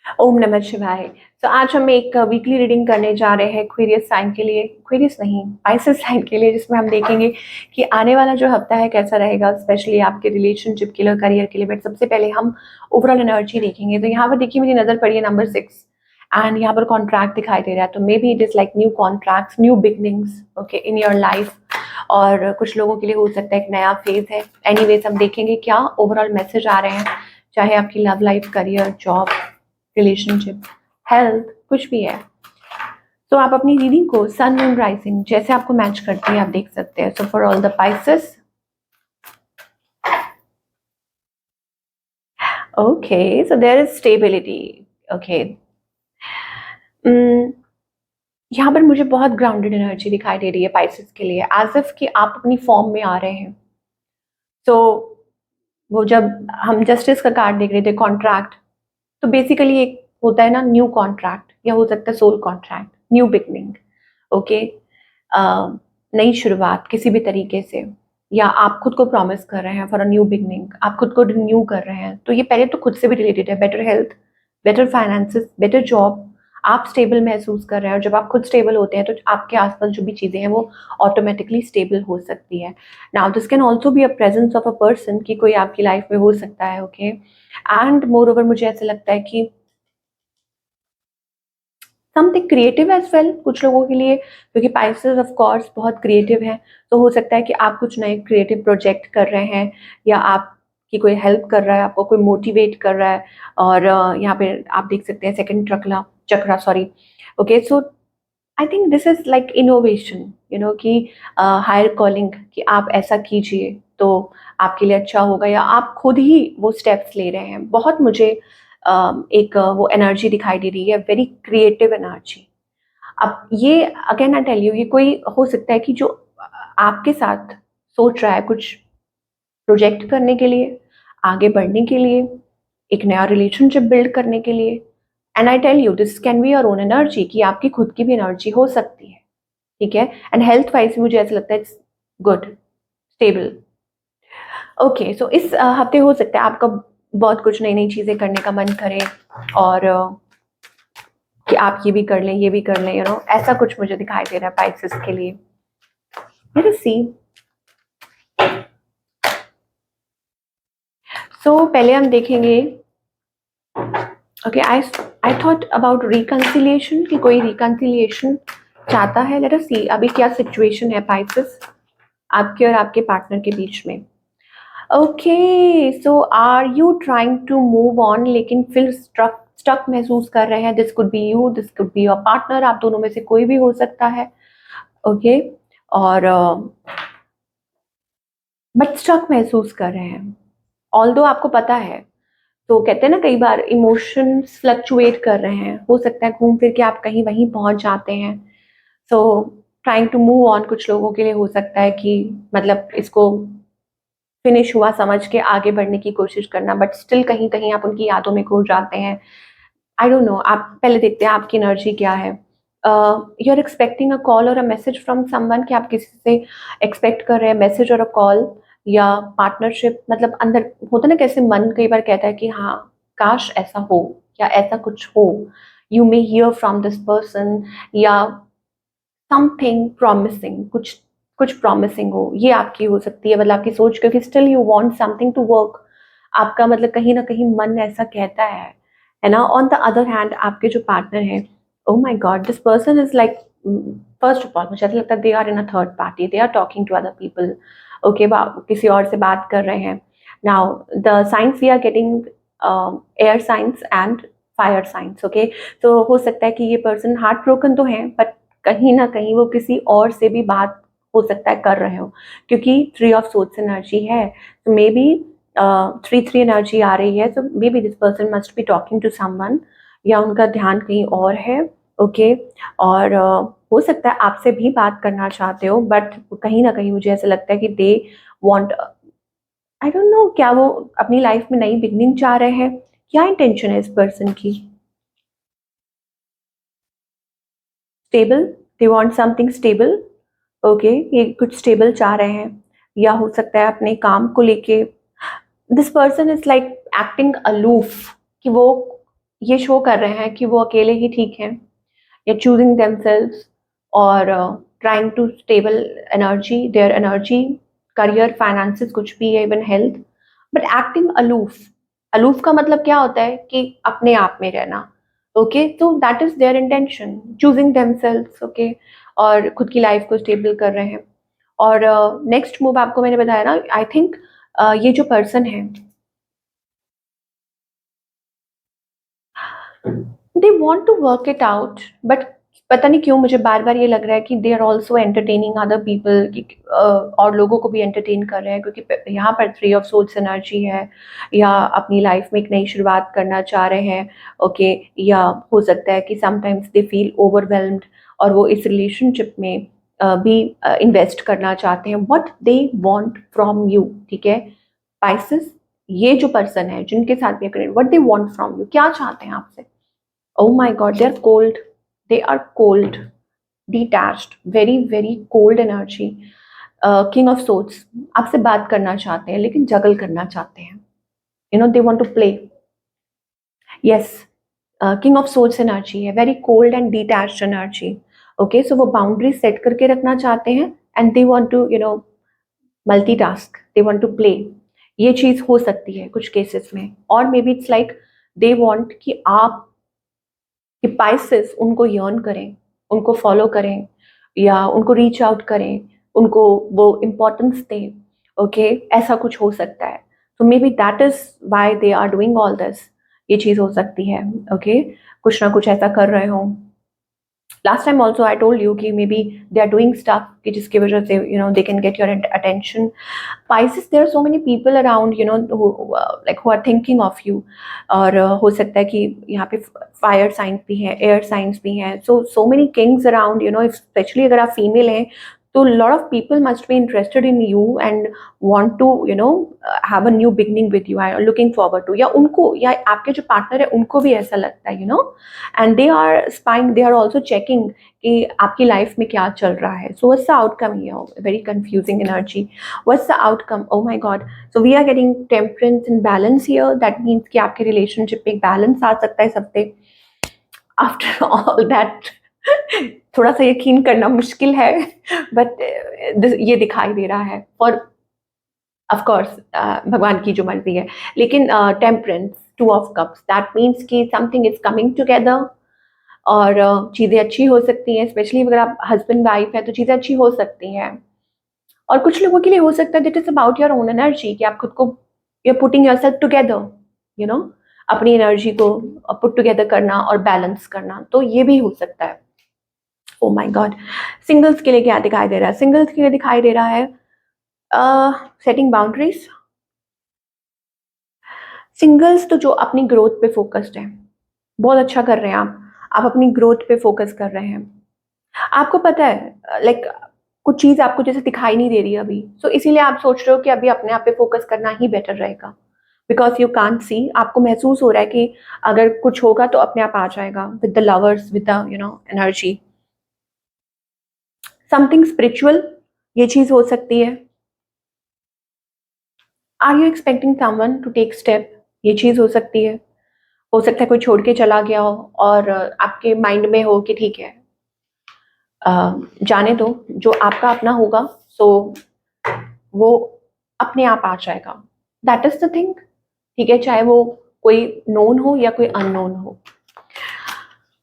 ओम नमः शिवाय। तो आज हम एक वीकली रीडिंग करने जा रहे हैं एक्वेरियस साइन के लिए, एक्वेरियस नहीं, पाइसेस साइन के लिए, जिसमें हम देखेंगे कि आने वाला जो हफ्ता है कैसा रहेगा, स्पेशली आपके रिलेशनशिप के लिए, करियर के लिए। बट सबसे पहले हम ओवरऑल एनर्जी देखेंगे। तो यहाँ पर देखिए, मेरी नज़र पड़ी है नंबर 6 एंड यहाँ पर कॉन्ट्रैक्ट दिखाई दे रहा है। तो may be it is like new contracts, new beginnings okay in your life. और कुछ लोगों के लिए हो सकता है एक नया फेज है। एनीवेज हम देखेंगे क्या ओवरऑल मैसेज आ रहे हैं, चाहे आपकी love life, career, job, relationship, health, कुछ भी है। तो आप अपनी रीडिंग को सन मून राइजिंग जैसे आपको मैच करती है आप देख सकते हैं। So for all the Pisces, okay, so there is stability. Okay, यहाँ पर मुझे बहुत ग्राउंडेड एनर्जी दिखाई दे रही है पाइसेस के लिए, एज इफ कि आप अपनी फॉर्म में आ रहे हैं। तो वो जब हम जस्टिस का कार्ड देख रहे थे, कॉन्ट्रैक्ट, तो बेसिकली एक होता है ना न्यू कॉन्ट्रैक्ट, या हो सकता है soul contract, new beginning. Okay, नई शुरुआत किसी भी तरीके से, या आप खुद को प्रॉमिस कर रहे हैं फॉर अ न्यू बिगनिंग, आप खुद को रिन्यू कर रहे हैं। तो ये पहले तो खुद से भी रिलेटेड है। Better health, better finances, better job, आप स्टेबल महसूस कर रहे हैं। और जब आप खुद स्टेबल होते हैं तो आपके आसपास जो भी चीज़ें हैं वो ऑटोमेटिकली स्टेबल हो सकती है। Now this can also be a presence of a person, कि कोई आपकी लाइफ में हो सकता है। ओके, एंड मोर ओवर मुझे ऐसा लगता है कि समथिंग क्रिएटिव एज वेल कुछ लोगों के लिए, क्योंकि पाइसेस ऑफ कोर्स बहुत क्रिएटिव है। तो हो सकता है कि आप कुछ नए क्रिएटिव प्रोजेक्ट कर रहे हैं, या आपकी कोई हेल्प कर रहा है, आपको कोई मोटिवेट कर रहा है। और यहाँ पे आप देख सकते हैं second chakra, chakra sorry. Okay, so I think this is like innovation, you know, कि हायर कॉलिंग, कि आप ऐसा कीजिए तो आपके लिए अच्छा होगा, या आप खुद ही वो स्टेप्स ले रहे हैं। बहुत मुझे एक वो एनर्जी दिखाई दे रही है, वेरी क्रिएटिव एनर्जी। अब ये अगेन आई टेल यू, ये कोई हो सकता है कि जो आपके साथ सोच रहा है कुछ प्रोजेक्ट करने के लिए, आगे बढ़ने के लिए, एक नया रिलेशनशिप बिल्ड करने के लिए। And I tell you this can be your own energy, कि आपकी खुद की भी एनर्जी हो सकती है। ठीक है, एंड हेल्थ वाइज मुझे ऐसा लगता है इट्स गुड, स्टेबल। ओके, सो इस हफ्ते हो सकता है आपका बहुत कुछ नई नई चीज़ें करने का मन करे, और कि आप ये भी कर लें, ये भी कर लें, यू नो, ऐसा कुछ मुझे दिखाई दे रहा है पाइसेस के लिए। लेट अस सी। सो पहले हम देखेंगे, okay, I thought about reconciliation, कि कोई रिकंसिलिएशन चाहता है। लेट अस सी अभी क्या सिचुएशन है पाइसेस आपके और आपके पार्टनर के बीच में। Okay, so are you trying to move on, लेकिन फिर स्ट्रक स्टक महसूस कर रहे हैं। This could be you, this could be your partner, आप दोनों में से कोई भी हो सकता है। ओके, और बट स्टक महसूस कर रहे हैं, ऑल्दो आपको पता है। तो कहते हैं ना, कई बार इमोशंस फ्लक्चुएट कर रहे हैं, हो सकता है घूम फिर के आप कहीं वहीं पहुंच जाते हैं। So trying to move on कुछ लोगों के लिए हो सकता है कि मतलब इसको फिनिश हुआ समझ के आगे बढ़ने की कोशिश करना, बट स्टिल कहीं कहीं आप उनकी यादों में खो जाते हैं। आई डोंट नो, आप पहले देखते हैं आपकी एनर्जी क्या है। You are expecting a call और अ मैसेज फ्रॉम समवन, कि आप किसी से एक्सपेक्ट कर रहे हैं मैसेज और अ कॉल, या पार्टनरशिप। मतलब अंदर होता ना, कैसे मन कई बार कहता है कि हाँ, काश ऐसा हो, या ऐसा कुछ हो। You may here from this person, या समथिंग प्रॉमिसिंग, कुछ कुछ प्रॉमिसिंग हो, ये आपकी हो सकती है, मतलब आपकी सोच, क्योंकि still you want something to work. आपका मतलब कहीं ना कहीं मन ऐसा कहता है ना। ऑन द अदर हैंड आपके जो पार्टनर है, oh my god, this person is like, first of all मुझे ऐसा लगता है they are in a third party, they are talking to other people. Okay, किसी और से बात कर रहे हैं। Now the science we are getting, air science and fire science. Okay, तो हो सकता है कि ये पर्सन हार्ट ब्रोकन तो है, बट कहीं ना कहीं वो किसी और से भी बात हो सकता है कर रहे हो, क्योंकि 3 ऑफ सोर्स एनर्जी है। तो मे बी 3 एनर्जी आ रही है। तो maybe this person must be talking to someone, या उनका ध्यान कहीं और है। ओके, और हो सकता है आपसे भी बात करना चाहते हो, बट कहीं ना कहीं मुझे ऐसा लगता है कि they want, I don't no, क्या वो अपनी लाइफ में नई बिगनिंग चाह रहे हैं, क्या इंटेंशन है इस पर्सन की। Stable, they want something stable. Okay, ये कुछ स्टेबल चाह रहे हैं, या हो सकता है अपने काम को लेके this person is like acting aloof, कि वो ये शो कर रहे हैं कि वो अकेले ही ठीक हैं, या चूजिंग देमसेल्व्स, और trying to stable energy, their energy, career, finances, कुछ भी है, even health, but acting aloof. Aloof का मतलब क्या होता है कि अपने आप में रहना। ओके, तो that is there intention, choosing themselves. Okay, और खुद की लाइफ को स्टेबल कर रहे हैं। और नेक्स्ट मूव आपको मैंने बताया ना, आई थिंक ये जो पर्सन है, they want to work it out, but पता नहीं क्यों मुझे बार बार ये लग रहा है कि they are also entertaining other people, और लोगों को भी एंटरटेन कर रहे हैं, क्योंकि यहाँ पर थ्री ऑफ सोर्ड्स एनर्जी है, या अपनी लाइफ में एक नई शुरुआत करना चाह रहे हैं। ओके, या हो सकता है कि समटाइम्स दे फील ओवरवेल्म्ड, और वो इस रिलेशनशिप में भी इन्वेस्ट करना चाहते हैं। What they want from you, ठीक है पाइसेस, ये जो पर्सन है जिनके साथ भी करें, what they want from you, क्या चाहते हैं आपसे। Oh my God, they're cold. They are cold, detached, very, very cold energy. King of Swords, आपसे बात करना चाहते हैं लेकिन जगल करना चाहते हैं. They want to play. Yes, King of Swords energy है, very cold and detached energy. Okay, so वो boundaries set करके रखना चाहते हैं, and they want to, multitask. They want to play. ये चीज हो सकती है कुछ केसेस में, और may be it's like they want कि आप, कि पाइसेस उनको यर्न करें, उनको फॉलो करें, या उनको रीच आउट करें, उनको वो इम्पोर्टेंस दें। ओके, ऐसा कुछ हो सकता है। तो maybe that is why they are doing all this. ये चीज़ हो सकती है। ओके, कुछ ना कुछ ऐसा कर रहे हो। Last time also I told you कि maybe they are doing stuff कि जिसकी वजह से they can get your attention. Pisces, there are so many people around, who are thinking of you. और हो सकता है कि यहाँ पे फायर साइंस भी हैं, एयर साइंस भी हैं, so many kings around, especially अगर आप फीमेल हैं, तो lot of people must be interested in you and want to, have a new beginning with you, are looking forward to, या उनको, या आपके जो पार्टनर है उनको भी ऐसा लगता है, and they are spying, they are also checking कि आपकी लाइफ में क्या चल रहा है. So what's the outcome here? Very confusing energy. What's the outcome? Oh my God. So we are getting temperance and balance here. That means कि आपके relationship में एक balance आ सकता है इस हफ्ते. After all that, थोड़ा सा यकीन करना मुश्किल है, but ये दिखाई दे रहा है. और of course भगवान की जो मर्जी है. लेकिन temperance, two of cups, that means कि something is coming together. और चीज़ें अच्छी हो सकती हैं, स्पेशली अगर आप हस्बैंड वाइफ है तो चीज़ें अच्छी हो सकती हैं. और कुछ लोगों के लिए हो सकता है that is about your own energy, कि आप खुद को, you are putting yourself together, अपनी एनर्जी को पुट टुगेदर करना और बैलेंस करना, तो ये भी हो सकता है. Oh my God. सिंगल्स के लिए क्या दिखाई दे रहा है? सिंगल्स के लिए दिखाई दे रहा है सेटिंग बाउंड्रीज. सिंगल्स तो जो अपनी ग्रोथ पे फोकस्ड है, बहुत अच्छा कर रहे हैं आप अपनी ग्रोथ पे फोकस कर रहे हैं. आपको पता है लाइक कुछ चीज़ आपको जैसे दिखाई नहीं दे रही है अभी, सो इसीलिए आप सोच रहे हो कि अभी अपने आप पे फोकस करना ही बेटर रहेगा, बिकॉज यू कांट सी. आपको महसूस हो रहा है कि अगर कुछ होगा तो अपने आप आ जाएगा, with the lovers, with the energy. Something spiritual, ये चीज हो सकती है. Are you expecting someone to take step, ये चीज हो सकती है. हो सकता है कोई छोड़ के चला गया हो और आपके माइंड में हो कि ठीक है, जाने दो, जो आपका अपना होगा सो वो अपने आप आ जाएगा. That is the thing. ठीक है, चाहे वो कोई नोन हो या कोई अननोन हो.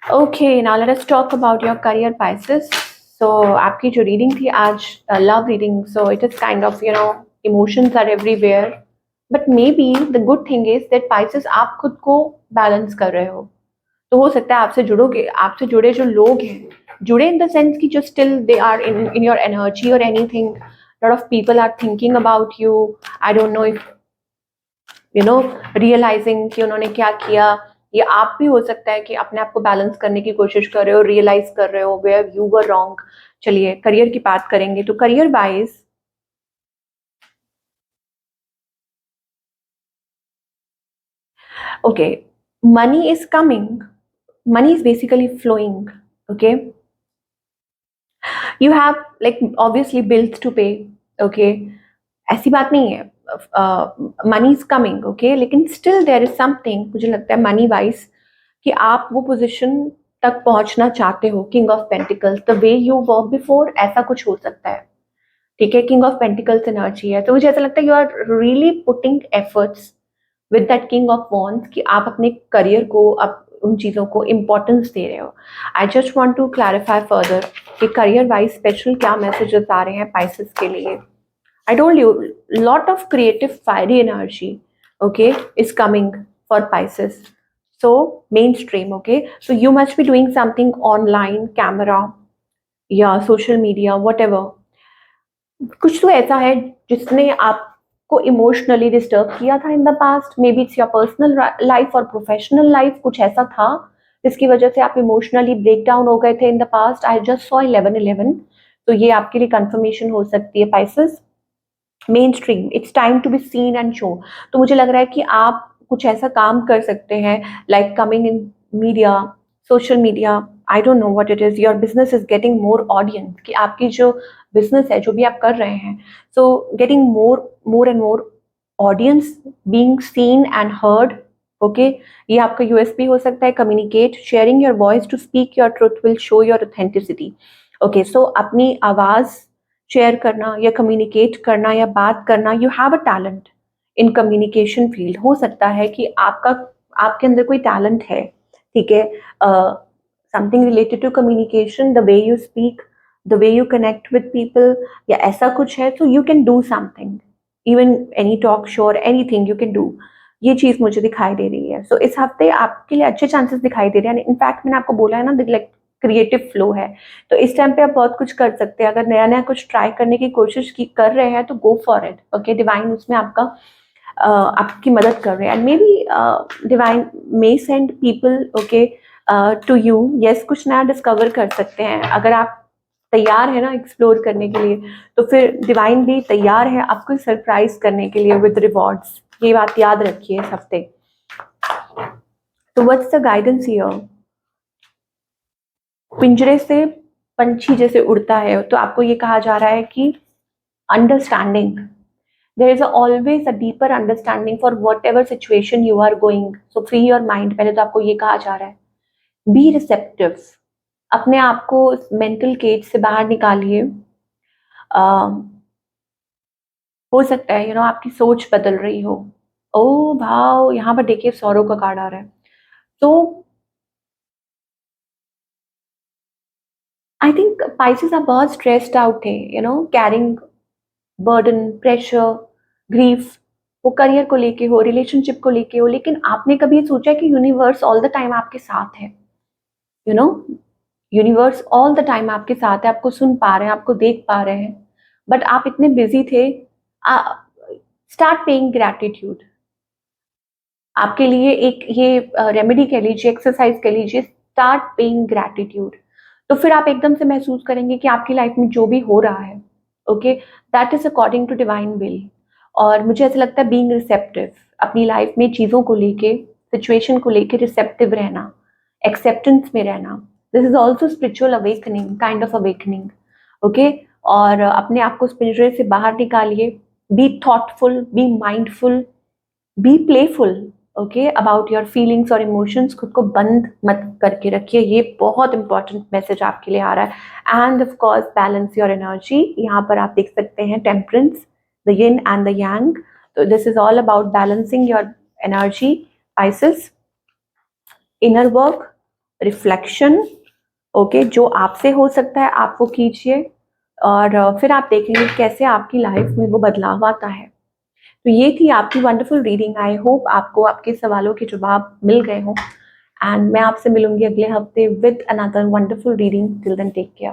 Okay, now let us talk about your career Pisces. So आपकी जो रीडिंग थी आज, love reading, so it is kind of emotions are everywhere, but maybe the good thing is that Pisces आप खुद को balance कर रहे हो. तो हो सकता है आपसे जुड़े जो लोग हैं, जुड़े इन द सेंस कि जो still they are in your energy और anything. Lot of people are thinking about you. I don't know if realising कि उन्होंने क्या किया, या आप भी हो सकता है कि अपने आप को बैलेंस करने की कोशिश कर रहे हो, रियलाइज कर रहे हो वेयर यू वर रॉन्ग. चलिए करियर की बात करेंगे. तो career wise okay, money is coming, money is basically flowing. Okay, you have like obviously bills to pay. Okay, ऐसी बात नहीं है, मनी इज कमिंग. ओके, लेकिन स्टिल देयर इज समथिंग, मुझे लगता है मनी वाइज कि आप वो पोजीशन तक पहुंचना चाहते हो, king of pentacles, the way you work before, ऐसा कुछ हो सकता है। ठीक है, किंग ऑफ पेंटिकल्स एनर्जी है, तो मुझे ऐसा लगता है you are really putting efforts with that king of wands कि आप अपने करियर को, आप उन चीज़ों को इम्पोर्टेंस दे रहे हो। I just want to clarify further कि करियर वाइज स्पेशल क्या मैसेजेस आ रहे हैं पाइसेस के लिए। I told you, lot of creative fiery energy, okay, is coming for Pisces. So mainstream, okay. So you must be doing something online, camera, yeah, social media, whatever. कुछ तो ऐसा है जिसने आपको इमोशनली डिस्टर्ब किया था इन the past, may be it's your personal life और professional life, कुछ ऐसा था जिसकी वजह से आप इमोशनली ब्रेक डाउन हो गए थे in the past. I just saw 11/11, तो ये आपके लिए कंफर्मेशन हो सकती है Pisces. Mainstream, it's time to be seen and show. तो मुझे लग रहा है कि आप कुछ ऐसा काम कर सकते हैं, like coming in media, social media, I don't know what it is, your business is getting more audience, कि आपकी जो बिजनेस है, जो भी आप कर रहे हैं, so getting more and more audience, being seen and heard, okay. ये आपका यूएसपी हो सकता है, communicate, sharing your voice to speak your truth will show your authenticity, okay. So अपनी आवाज शेयर करना या कम्युनिकेट करना या बात करना, you have a talent in communication field. हो सकता है कि आपके अंदर कोई टैलेंट है, ठीक है, something related to communication, the way you speak, the way you connect with people, या ऐसा कुछ है, तो you can do something, even any talk show और एनीथिंग यू कैन डू। ये चीज मुझे दिखाई दे रही है। सो इस हफ्ते आपके लिए अच्छे चांसेस दिखाई दे रहे हैं। इनफैक्ट मैंने आपको बोला है ना, लाइक क्रिएटिव फ्लो है, तो इस टाइम पे आप बहुत कुछ कर सकते हैं। अगर नया नया कुछ ट्राई करने की कोशिश कर रहे हैं तो go for it, okay. Divine उसमें आपकी मदद कर रहे हैं, and maybe divine may send people, okay, to you. Yes, कुछ नया डिस्कवर कर सकते हैं अगर आप तैयार है ना एक्सप्लोर करने के लिए, तो फिर डिवाइन भी तैयार है आपको सरप्राइज करने के लिए विद रिवॉर्ड्स। ये बात याद रखिए इस हफ्ते। तो व्हाट्स द गाइडेंस हियर? पिंजरे से पंछी जैसे उड़ता है, तो आपको ये कहा जा रहा है कि understanding, there is always a deeper understanding for whatever situation you are going, so free your mind. पहले तो आपको ये कहा जा रहा है, बी रिसेप्टिव, अपने आप को मेंटल केज से बाहर निकालिए। हो सकता है आपकी सोच बदल रही हो। ओ भाव, यहाँ पर देखिए सौरों का कार्ड आ रहा है। तो आई थिंक पाइसेस आप बहुत स्ट्रेस्ड आउट थे, कैरिंग बर्डन, प्रेशर, ग्रीफ, वो करियर को लेके हो, रिलेशनशिप को लेके हो, लेकिन आपने कभी सोचा कि यूनिवर्स ऑल द टाइम आपके साथ है? You know universe all the time आपके साथ है, आपको सुन पा रहे हैं, आपको देख पा रहे हैं, बट आप इतने बिजी थे। Start paying gratitude. आपके लिए एक ये रेमेडी कह लीजिए, एक्सरसाइज कह लीजिए, स्टार्ट पेइंग ग्रैटिट्यूड। तो फिर आप एकदम से महसूस करेंगे कि आपकी लाइफ में जो भी हो रहा है, okay, that is according to divine will. और मुझे ऐसा लगता है बीइंग रिसेप्टिव, अपनी लाइफ में चीज़ों को लेके, सिचुएशन को लेके रिसेप्टिव रहना, एक्सेप्टेंस में रहना, this is also spiritual awakening, kind of awakening, okay. और अपने आप को इस पिंजरे से बाहर निकालिए, be thoughtful, be mindful, be playful, okay, about your feelings और इमोशंस। खुद को बंद मत करके रखिए, ये बहुत इंपॉर्टेंट मैसेज आपके लिए आ रहा है। And of course balance your energy. यहाँ पर आप देख सकते हैं temperance, the yin and the yang. तो this is all about balancing your energy Pisces. Inner work, reflection, okay, जो आपसे हो सकता है आप वो कीजिए, और फिर आप देखेंगे कैसे आपकी लाइफ में वो बदलाव आता है। तो ये थी आपकी वंडरफुल रीडिंग। आई होप आपको आपके सवालों के जवाब मिल गए हों, एंड मैं आपसे मिलूंगी अगले हफ्ते with another wonderful reading. Till then take care.